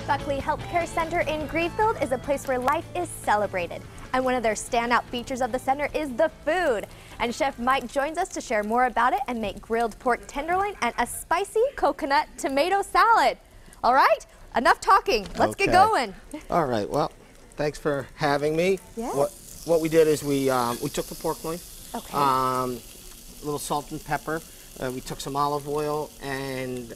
Buckley Healthcare Center in Greenfield is a place where life is celebrated. And one of their standout features of the center is the food. And Chef Mike joins us to share more about it and make grilled pork tenderloin and a spicy coconut tomato salad. All right, enough talking. Let's get going. All right, well, thanks for having me. Yes. What we did is we took the pork loin, Okay. a little salt and pepper. We took some olive oil and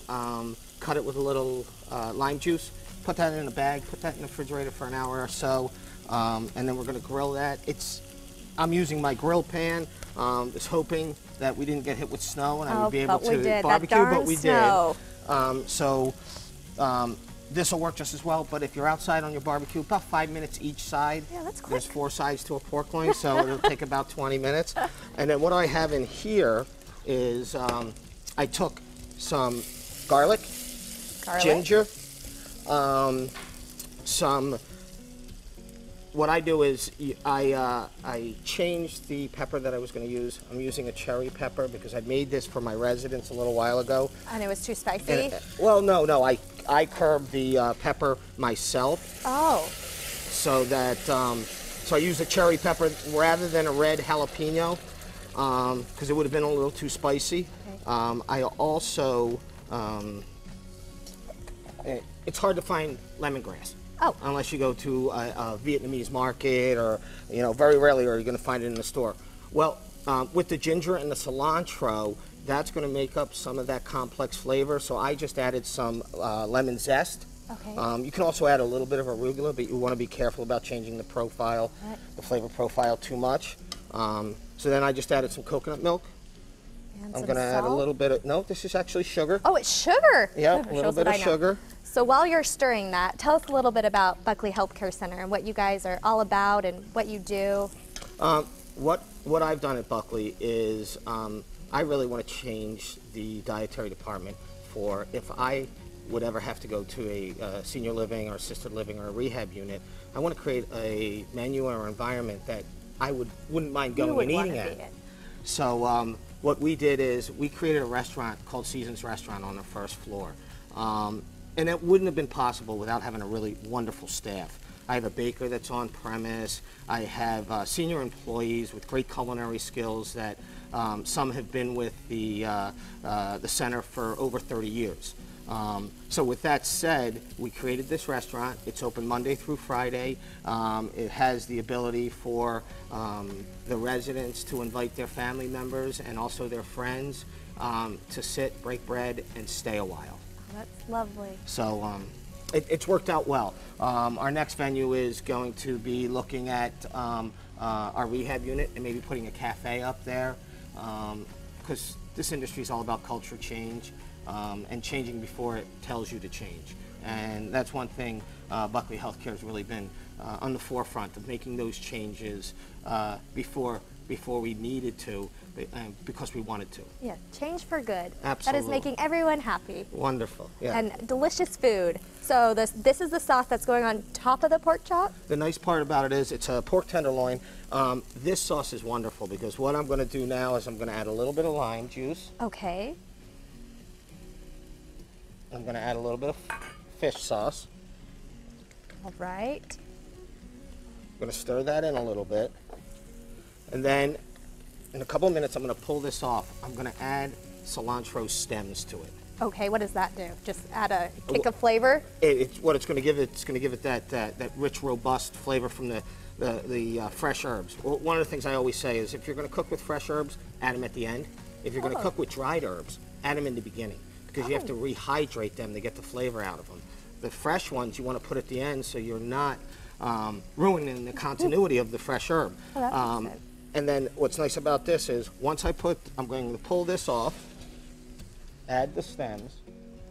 cut it with a little lime juice. Put that in a bag, put that in the refrigerator for an hour or so, and then we're going to grill that. I'm using my grill pan. Just hoping that we didn't get hit with snow and I would be able to barbecue, but we did. This will work just as well, but if you're outside on your barbecue, about 5 minutes each side. Yeah, that's quick. There's 4 sides to a pork loin, so it'll take about 20 minutes. And then what I have in here is I took some garlic, ginger, what I do is I changed the pepper that I was going to use. I'm using a cherry pepper because I made this for my residents a little while ago. And it was too spicy? Well, no, I curbed the pepper myself. Oh. So that, so I used a cherry pepper rather than a red jalapeno because it would have been a little too spicy. Okay. I also, it's hard to find lemongrass. Oh. Unless you go to a Vietnamese market or, very rarely are you going to find it in the store. Well, with the ginger and the cilantro, that's going to make up some of that complex flavor. So I just added some lemon zest. Okay. You can also add a little bit of arugula, but you want to be careful about changing the profile, the flavor profile too much. So then I just added some coconut milk. And I'm going to add a little bit of, no, this is actually sugar. Oh, it's sugar? Yeah, a little bit of sugar. So while you're stirring that, tell us a little bit about Buckley Healthcare Center and what you guys are all about and what you do. What I've done at Buckley is I really want to change the dietary department for if I would ever have to go to a senior living or assisted living or a rehab unit. I want to create a menu or environment that I wouldn't mind going and eating at. So what we did is we created a restaurant called Seasons Restaurant on the first floor. And it wouldn't have been possible without having a really wonderful staff. I have a baker that's on premise. I have senior employees with great culinary skills that some have been with the center for over 30 years. So with that said, we created this restaurant. It's open Monday through Friday. It has the ability for the residents to invite their family members and also their friends to sit, break bread, and stay a while. That's lovely. So it's worked out well. Our next venue is going to be looking at our rehab unit and maybe putting a cafe up there because this industry is all about culture change and changing before it tells you to change. And that's one thing Buckley Healthcare has really been on the forefront of making those changes before we needed to, because we wanted to. Yeah, change for good. Absolutely. That is making everyone happy. Wonderful, yeah. And delicious food. So this is the sauce that's going on top of the pork chop? The nice part about it is it's a pork tenderloin. This sauce is wonderful because what I'm going to do now is I'm going to add a little bit of lime juice. Okay. I'm going to add a little bit of fish sauce. All right. I'm going to stir that in a little bit. And then in a couple of minutes, I'm going to pull this off. I'm going to add cilantro stems to it. Okay, what does that do? Just add a kick of flavor? What it's going to give it, it's going to give it that rich, robust flavor from the fresh herbs. Well, one of the things I always say is if you're going to cook with fresh herbs, add them at the end. If you're going to cook with dried herbs, add them in the beginning because you have to rehydrate them to get the flavor out of them. The fresh ones you want to put at the end so you're not ruining the continuity of the fresh herb. And then what's nice about this is once I'm going to pull this off, add the stems.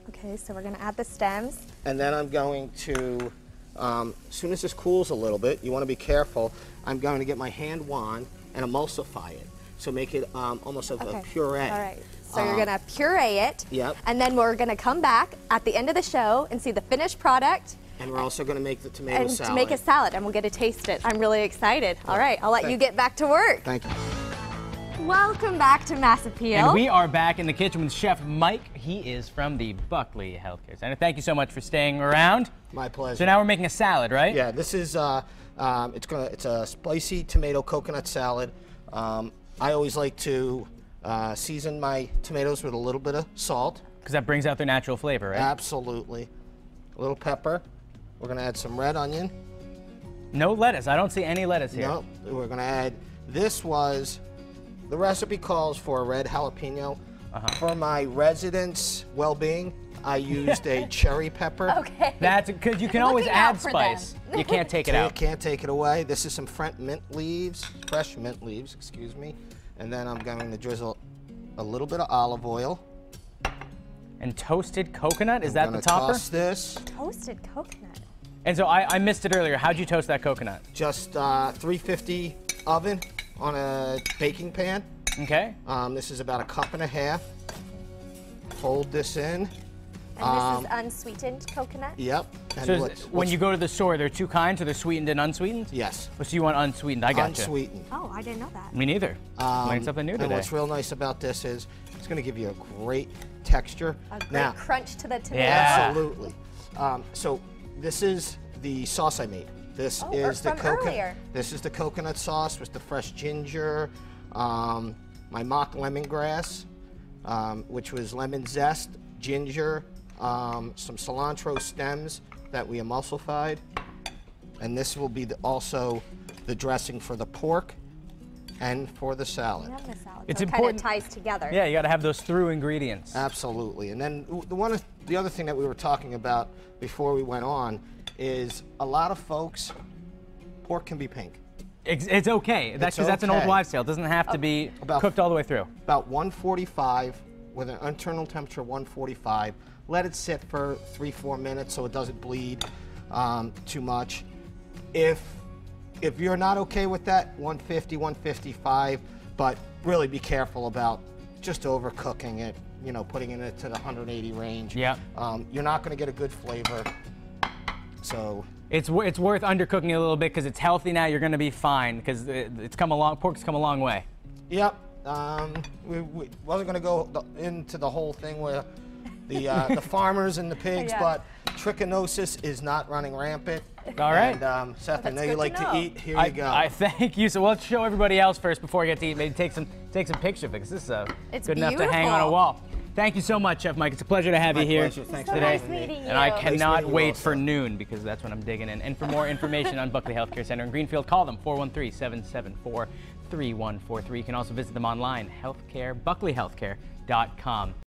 Okay, so we're going to add the stems. And then I'm going to, as soon as this cools a little bit, you want to be careful, I'm going to get my hand wand and emulsify it. So make it almost of a puree. All right, so you're going to puree it. Yep. And then we're going to come back at the end of the show and see the finished product. And we're also going to make the tomato salad. And to make a salad, and we'll get to taste it. I'm really excited. All right, I'll let you get back to work. Thank you. Welcome back to Mass Appeal. And we are back in the kitchen with Chef Mike. He is from the Buckley Healthcare Center. Thank you so much for staying around. My pleasure. So now we're making a salad, right? Yeah, this is it's a spicy tomato coconut salad. I always like to season my tomatoes with a little bit of salt. Because that brings out their natural flavor, right? Absolutely. A little pepper. We're going to add some red onion. No lettuce. I don't see any lettuce here. No, we're going to add, the recipe calls for a red jalapeno. For my residents' well-being, I used a cherry pepper. Okay. That's because you can always Looking out add for spice. them. You can't take it You out. can't take it away. This is some fresh mint leaves, excuse me. And then I'm going to drizzle a little bit of olive oil. And toasted coconut, is that I'm the gonna topper? toss this. Toasted coconut. And so I missed it earlier. How'd you toast that coconut? Just 350 oven on a baking pan. Okay. This is about 1.5 cups. Fold this in. And this is unsweetened coconut? Yep. And So when you go to the store, there are two kinds, so they're sweetened and unsweetened? Yes. So you want unsweetened, I gotcha. Unsweetened. Oh, I didn't know that. Me neither. Learned something new And today. what's real nice about this is it's going to give you a great texture. A great Now, crunch to the tomato. Yeah. absolutely. So this is the sauce I made. This Oh, is the from coconut. earlier. This is the coconut sauce with the fresh ginger, my mock lemongrass, which was lemon zest, ginger, some cilantro stems that we emulsified, and this will be also the dressing for the pork and for the salad. Love the salad. It's so it important- kind of ties together. Yeah, you got to have those through ingredients. Absolutely. And then the other thing that we were talking about before we went on is a lot of folks, pork can be pink. It's okay. That's because that's an old okay. wives' tale. It doesn't have to be About- cooked all the way through. About 145 with an internal temperature of 145. Let it sit for 3-4 minutes so it doesn't bleed too much. If you're not okay with that, 150, 155, but really be careful about just overcooking it, putting it to the 180 range. Yeah. You're not going to get a good flavor. So It's worth undercooking it a little bit because it's healthy now. You're going to be fine because pork's come a long way. yep. We wasn't going to go into the whole thing where the farmers and the pigs, Yeah. but trichinosis is not running rampant. All right. And Seth, I know you good like to to know. eat. Here I you go. I thank you. So let's show everybody else first before we get to eat. Maybe take some pictures because this is It's good enough to hang on a beautiful. wall. Thank you so much, Chef Mike. It's a pleasure to have My you here pleasure. Thanks So for today. nice meeting you. And I Nice cannot meeting you wait also. for noon because that's when I'm digging in. And for more information on Buckley Healthcare Center in Greenfield, call them 413-774-3143. You can also visit them online, buckleyhealthcare.com.